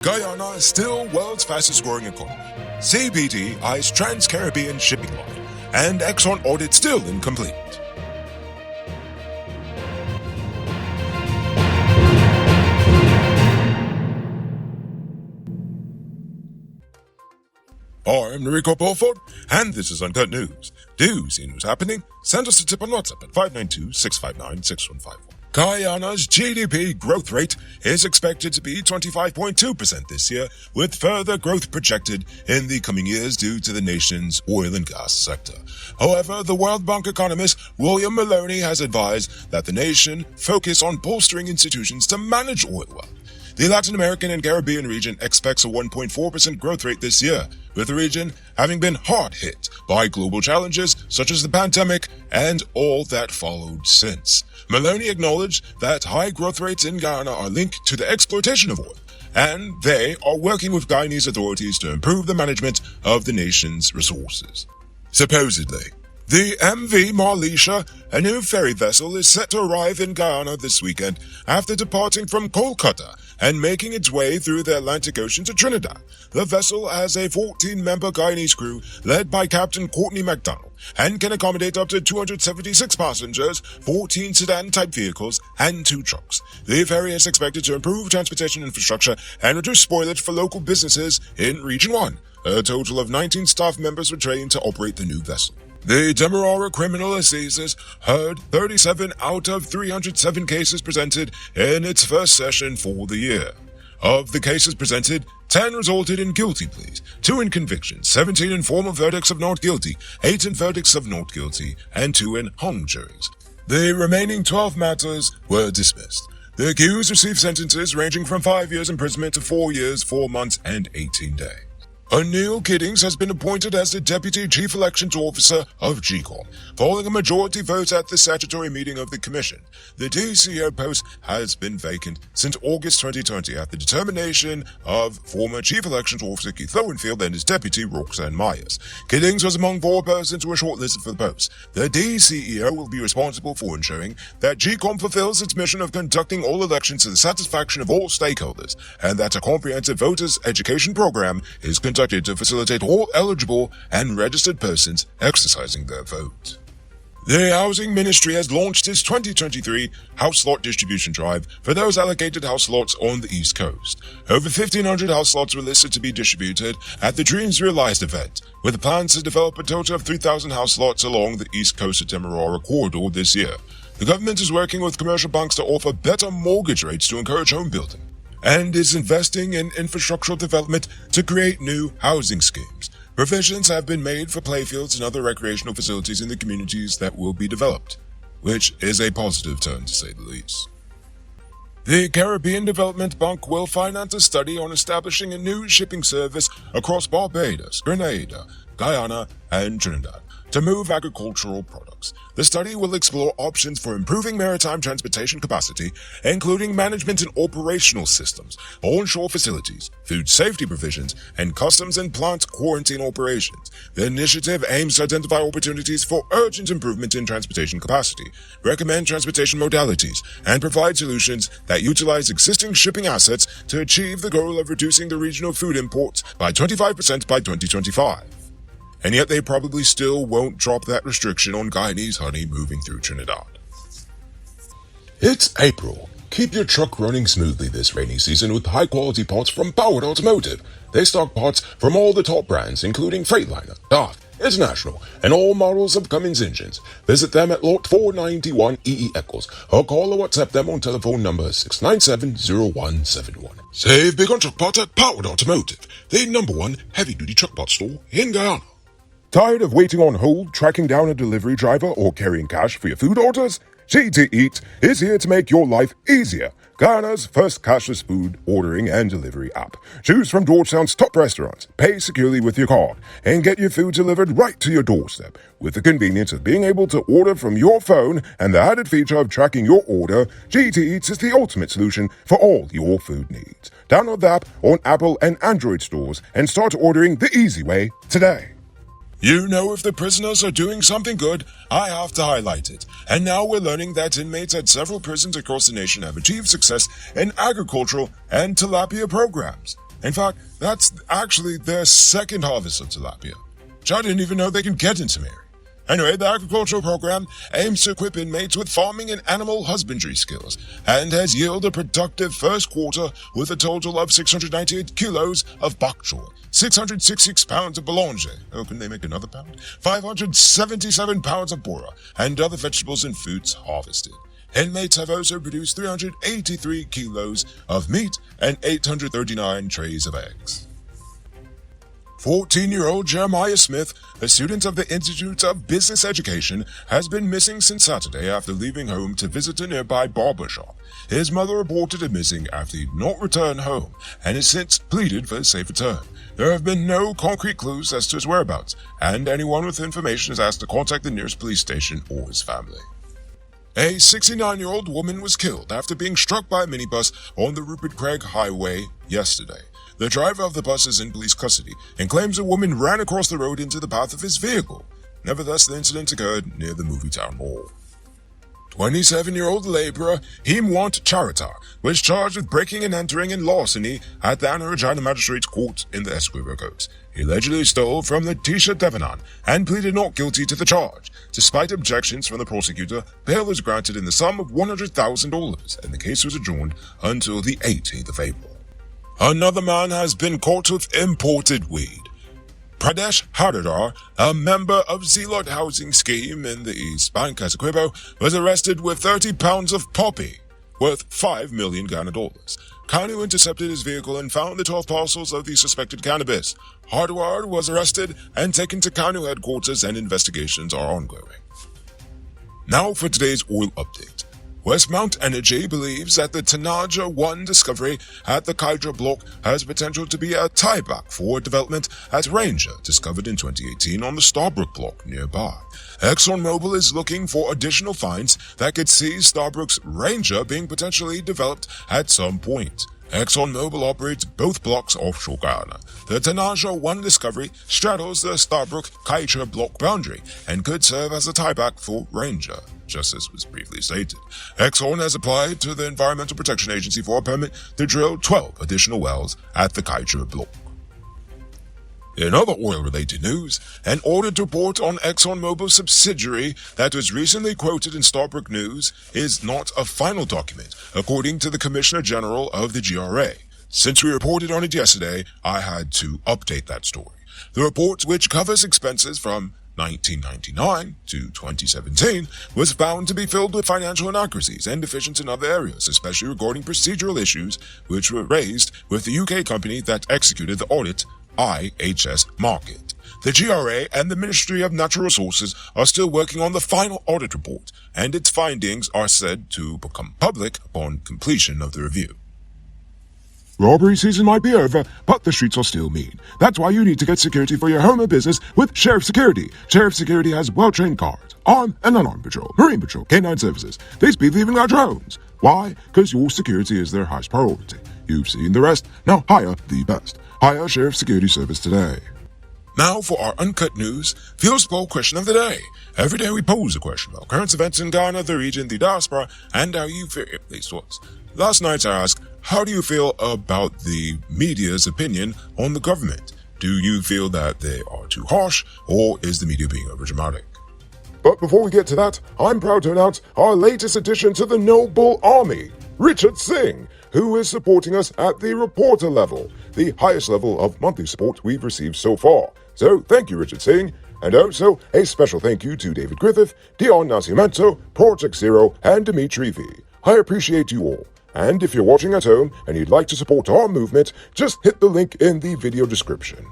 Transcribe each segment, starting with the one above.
Guyana is still world's fastest growing economy. CBD eyes Trans-Caribbean shipping line, and Exxon audit still incomplete. I'm Rico Beaufort, and this is Uncut News. Do you see news happening? Send us a tip on WhatsApp at 592-659-6151. Guyana's GDP growth rate is expected to be 25.2% this year, with further growth projected in the coming years due to the nation's oil and gas sector. However, the World Bank economist William Maloney has advised that the nation focus on bolstering institutions to manage oil wealth. The Latin American and Caribbean region expects a 1.4% growth rate this year, with the region having been hard hit by global challenges such as the pandemic and all that followed since. Maloney acknowledged that high growth rates in Guyana are linked to the exploitation of oil, and they are working with Guyanese authorities to improve the management of the nation's resources. Supposedly, the MV Marlisha, a new ferry vessel, is set to arrive in Guyana this weekend after departing from Kolkata and making its way through the Atlantic Ocean to Trinidad. The vessel has a 14-member Guyanese crew led by Captain Courtney MacDonald and can accommodate up to 276 passengers, 14 sedan-type vehicles, and 2 trucks. The ferry is expected to improve transportation infrastructure and reduce spoilage for local businesses in Region 1. A total of 19 staff members were trained to operate the new vessel. The Demerara Criminal Assizes heard 37 out of 307 cases presented in its first session for the year. Of the cases presented, 10 resulted in guilty pleas, 2 in convictions, 17 in formal verdicts of not guilty, 8 in verdicts of not guilty, and 2 in hung juries. The remaining 12 matters were dismissed. The accused received sentences ranging from 5 years imprisonment to 4 years, 4 months, and 18 days. Neil Giddings has been appointed as the Deputy Chief Elections Officer of GCOM, following a majority vote at the statutory meeting of the Commission. The DCO post has been vacant since August 2020 at the determination of former Chief Elections Officer Keith Lowenfield and his deputy Roxanne Myers. Giddings was among 4 persons who were shortlisted for the post. The DCEO will be responsible for ensuring that GCOM fulfills its mission of conducting all elections to the satisfaction of all stakeholders, and that a comprehensive voters' education program is conducted to facilitate all eligible and registered persons exercising their vote. The Housing Ministry has launched its 2023 house lot distribution drive for those allocated house lots on the East Coast. Over 1,500 house lots were listed to be distributed at the Dreams Realized event, with plans to develop a total of 3,000 house lots along the East Coast of Demerara corridor this year. The government is working with commercial banks to offer better mortgage rates to encourage home building, and is investing in infrastructural development to create new housing schemes. Provisions have been made for playfields and other recreational facilities in the communities that will be developed, which is a positive turn to say the least. The Caribbean Development Bank will finance a study on establishing a new shipping service across Barbados, Grenada, Guyana, and Trinidad to move agricultural products. The study will explore options for improving maritime transportation capacity, including management and operational systems, onshore facilities, food safety provisions, and customs and plant quarantine operations. The initiative aims to identify opportunities for urgent improvement in transportation capacity, recommend transportation modalities, and provide solutions that utilize existing shipping assets to achieve the goal of reducing the regional food imports by 25% by 2025. And yet they probably still won't drop that restriction on Guyanese honey moving through Trinidad. It's April. Keep your truck running smoothly this rainy season with high-quality parts from Automotive. They stock parts from all the top brands, including Freightliner, DAF, International, and all models of Cummins engines. Visit them at Lot 491 EE Eccles, or call or WhatsApp them on telephone number 697-0171. Save big on truck parts at Powered Automotive, the #1 heavy-duty truck parts store in Guyana. Tired of waiting on hold, tracking down a delivery driver, or carrying cash for your food orders? GT Eat is here to make your life easier. Guyana's first cashless food ordering and delivery app. Choose from Georgetown's top restaurants, pay securely with your card, and get your food delivered right to your doorstep. With the convenience of being able to order from your phone and the added feature of tracking your order, GT Eats is the ultimate solution for all your food needs. Download the app on Apple and Android stores and start ordering the easy way today. You know, if the prisoners are doing something good, I have to highlight it. And now we're learning that inmates at several prisons across the nation have achieved success in agricultural and tilapia programs. In fact, that's actually their second harvest of tilapia, which I didn't even know they could get in Samiri. Anyway, the agricultural program aims to equip inmates with farming and animal husbandry skills and has yielded a productive first quarter with a total of 698 kilos of bok choy, 666 pounds of boulanger, oh, can they make another pound? 577 pounds of bora, and other vegetables and fruits harvested. Inmates have also produced 383 kilos of meat and 839 trays of eggs. 14-year-old Jeremiah Smith, a student of the Institute of Business Education, has been missing since Saturday after leaving home to visit a nearby barber shop. His mother reported him missing after he did not return home and has since pleaded for a safe return. There have been no concrete clues as to his whereabouts, and anyone with information is asked to contact the nearest police station or his family. A 69-year-old woman was killed after being struck by a minibus on the Rupert Craig Highway yesterday. The driver of the bus is in police custody and claims a woman ran across the road into the path of his vehicle. Nevertheless, the incident occurred near the Movie Town Mall. 27-year-old laborer Himwant Charita was charged with breaking and entering and larceny at the Anna Regina Magistrates Court in the Esk River Coast. He allegedly stole from the Tshirt Devanan and pleaded not guilty to the charge. Despite objections from the prosecutor, bail was granted in the sum of $100,000 and the case was adjourned until the 18th of April. Another man has been caught with imported weed. Pradesh Haridar, a member of Zealot Housing Scheme in the East Bank, Essequibo, was arrested with 30 pounds of poppy, worth $5 million Ghana dollars. Kanu intercepted his vehicle and found the 12 parcels of the suspected cannabis. Haridar was arrested and taken to Kanu headquarters and investigations are ongoing. Now for today's oil update. Westmount Energy believes that the Tanaja 1 discovery at the Kaija block has potential to be a tieback for development at Ranger, discovered in 2018 on the Starbrook block nearby. ExxonMobil is looking for additional finds that could see Starbrook's Ranger being potentially developed at some point. ExxonMobil operates both blocks offshore Guyana. The Tanaja 1 discovery straddles the Starbrook-Kaija block boundary and could serve as a tieback for Ranger, just as was briefly stated. Exxon has applied to the Environmental Protection Agency for a permit to drill 12 additional wells at the Kaija block. In other oil-related news, an audit report on ExxonMobil's subsidiary that was recently quoted in Starbrook News is not a final document, according to the Commissioner General of the GRA. Since we reported on it yesterday, I had to update that story. The report, which covers expenses from 1999 to 2017, was found to be filled with financial inaccuracies and deficiencies in other areas, especially regarding procedural issues which were raised with the UK company that executed the audit, IHS Markit. The GRA and the Ministry of Natural Resources are still working on the final audit report, and its findings are said to become public upon completion of the review. Robbery season might be over, but the streets are still mean. That's why you need to get security for your home or business with Sheriff Security. Sheriff Security has well-trained guards, armed and unarmed patrol, marine patrol, canine services. These people even got drones. Why? Because your security is their highest priority. You've seen the rest, now hire the best. Hire Sheriff Security Service today. Now for our uncut news, Fields Poll question of the day. Every day we pose a question about current events in Ghana, the region, the diaspora, and how you feel, at least was. Last night I asked, how do you feel about the media's opinion on the government? Do you feel that they are too harsh, or is the media being overdramatic? But before we get to that, I'm proud to announce our latest addition to the Noble Army, Richard Singh, who is supporting us at the reporter level, the highest level of monthly support we've received so far. So thank you, Richard Singh. And also, a special thank you to David Griffith, Dion Nascimento, Project Zero, and Dimitri V. I appreciate you all. And if you're watching at home and you'd like to support our movement, just hit the link in the video description.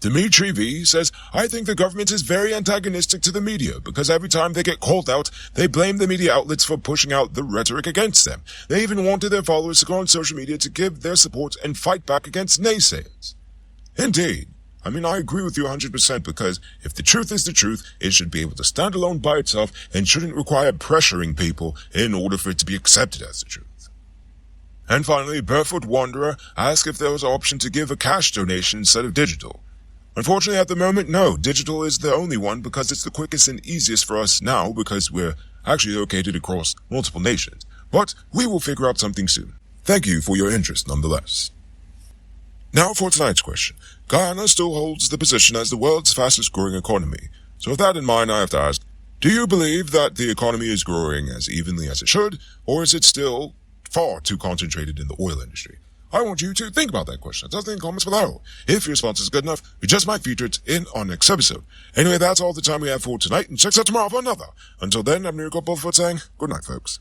Dimitri V says, I think the government is very antagonistic to the media because every time they get called out, they blame the media outlets for pushing out the rhetoric against them. They even wanted their followers to go on social media to give their support and fight back against naysayers. Indeed. I agree with you 100% because if the truth is the truth, it should be able to stand alone by itself and shouldn't require pressuring people in order for it to be accepted as the truth. And finally, Barefoot Wanderer asked if there was an option to give a cash donation instead of digital. Unfortunately, at the moment, no. Digital is the only one because it's the quickest and easiest for us now because we're actually located across multiple nations. But we will figure out something soon. Thank you for your interest nonetheless. Now for tonight's question. Guyana still holds the position as the world's fastest growing economy. So with that in mind, I have to ask, do you believe that the economy is growing as evenly as it should, or is it still far too concentrated in the oil industry? I want you to think about that question. Tell us in the comments below. If your response is good enough, we just might feature it in our next episode. Anyway, that's all the time we have for tonight, and check us out tomorrow for another. Until then, I'm Nico Bullfoot saying good night, folks.